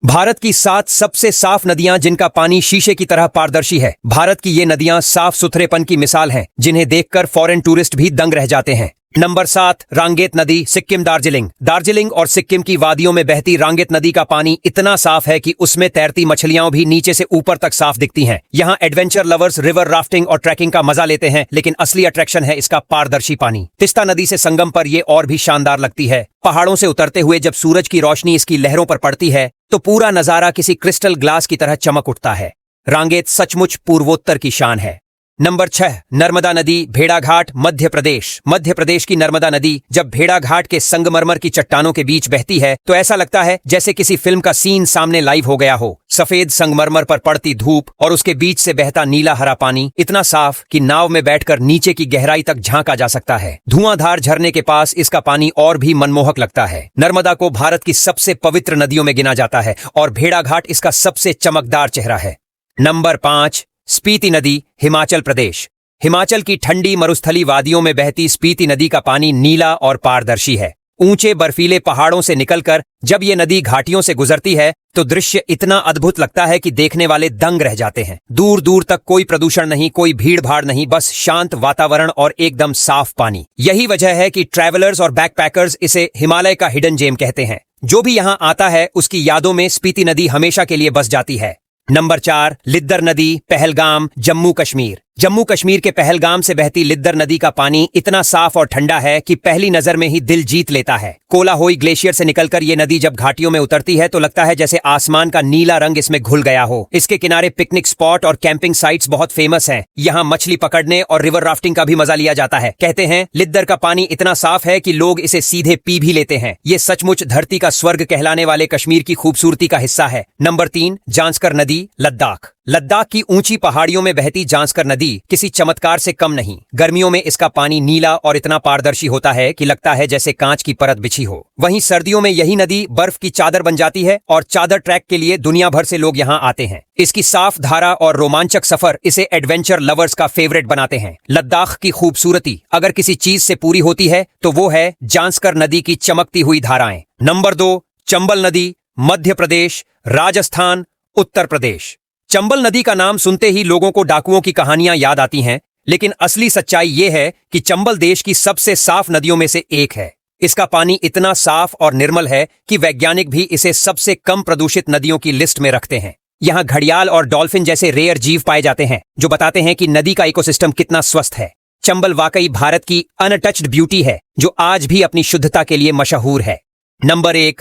भारत की 7 सबसे साफ नदियां जिनका पानी शीशे की तरह पारदर्शी है। भारत की ये नदियां साफ सुथरेपन की मिसाल हैं, जिन्हें देखकर फॉरेन टूरिस्ट भी दंग रह जाते हैं। नंबर 7, रांगेत नदी, सिक्किम दार्जिलिंग। दार्जिलिंग और सिक्किम की वादियों में बहती रांगेत नदी का पानी इतना साफ है कि उसमें तैरती मछलियां भी नीचे से ऊपर तक साफ दिखती हैं। यहाँ एडवेंचर लवर्स रिवर राफ्टिंग और ट्रैकिंग का मजा लेते हैं, लेकिन असली अट्रैक्शन है इसका पारदर्शी पानी। तिस्ता नदी से संगम पर ये और भी शानदार लगती है। पहाड़ों से उतरते हुए जब सूरज की रोशनी इसकी लहरों पर पड़ती है तो पूरा नजारा किसी क्रिस्टल ग्लास की तरह चमक उठता है। रांगेत सचमुच पूर्वोत्तर की शान है। नंबर 6, नर्मदा नदी, भेड़ाघाट, मध्य प्रदेश। मध्य प्रदेश की नर्मदा नदी जब भेड़ाघाट के संगमरमर की चट्टानों के बीच बहती है तो ऐसा लगता है जैसे किसी फिल्म का सीन सामने लाइव हो गया हो। सफेद संगमरमर पर पड़ती धूप और उसके बीच से बहता नीला हरा पानी इतना साफ कि नाव में बैठकर नीचे की गहराई तक झांका जा सकता है। धुआंधार झरने के पास इसका पानी और भी मनमोहक लगता है। नर्मदा को भारत की सबसे पवित्र नदियों में गिना जाता है और भेड़ाघाट इसका सबसे चमकदार चेहरा है। नंबर 5, स्पीति नदी, हिमाचल प्रदेश। हिमाचल की ठंडी मरुस्थली वादियों में बहती स्पीति नदी का पानी नीला और पारदर्शी है। ऊंचे बर्फीले पहाड़ों से निकलकर जब ये नदी घाटियों से गुजरती है तो दृश्य इतना अद्भुत लगता है कि देखने वाले दंग रह जाते हैं। दूर दूर तक कोई प्रदूषण नहीं, कोई भीड़ भाड़ नहीं, बस शांत वातावरण और एकदम साफ पानी। यही वजह है कि ट्रैवलर्स और बैकपैकर्स इसे हिमालय का हिडन जेम कहते हैं। जो भी यहाँ आता है उसकी यादों में स्पीति नदी हमेशा के लिए बस जाती है। नंबर 4, लिद्दर नदी, पहलगाम, जम्मू कश्मीर। जम्मू कश्मीर के पहलगाम से बहती लिद्दर नदी का पानी इतना साफ और ठंडा है कि पहली नजर में ही दिल जीत लेता है। कोलाहोई ग्लेशियर से निकलकर ये नदी जब घाटियों में उतरती है तो लगता है जैसे आसमान का नीला रंग इसमें घुल गया हो। इसके किनारे पिकनिक स्पॉट और कैंपिंग साइट्स बहुत फेमस हैं। यहाँ मछली पकड़ने और रिवर राफ्टिंग का भी मजा लिया जाता है। कहते हैं लिद्दर का पानी इतना साफ है कि लोग इसे सीधे पी भी लेते हैं। ये सचमुच धरती का स्वर्ग कहलाने वाले कश्मीर की खूबसूरती का हिस्सा है। नंबर 3, जांस्कर नदी, लद्दाख। लद्दाख की ऊंची पहाड़ियों में बहती जांस्कर नदी किसी चमत्कार से कम नहीं। गर्मियों में इसका पानी नीला और इतना पारदर्शी होता है कि लगता है जैसे कांच की परत बिछी हो। वहीं सर्दियों में यही नदी बर्फ की चादर बन जाती है और चादर ट्रैक के लिए दुनिया भर से लोग यहाँ आते हैं। इसकी साफ धारा और रोमांचक सफर इसे एडवेंचर लवर्स का फेवरेट बनाते हैं। लद्दाख की खूबसूरती अगर किसी चीज से पूरी होती है तो वो है जांस्कर नदी की चमकती हुई धाराएं। नंबर 2, चंबल नदी, मध्य प्रदेश, राजस्थान, उत्तर प्रदेश। चंबल नदी का नाम सुनते ही लोगों को डाकुओं की कहानियां याद आती हैं, लेकिन असली सच्चाई ये है कि चंबल देश की सबसे साफ नदियों में से एक है। इसका पानी इतना साफ और निर्मल है कि वैज्ञानिक भी इसे सबसे कम प्रदूषित नदियों की लिस्ट में रखते हैं। यहाँ घड़ियाल और डॉल्फिन जैसे रेयर जीव पाए जाते हैं जो बताते हैं कि नदी का इकोसिस्टम कितना स्वस्थ है। चंबल वाकई भारत की अनटच्ड ब्यूटी है जो आज भी अपनी शुद्धता के लिए मशहूर है। नंबर 1,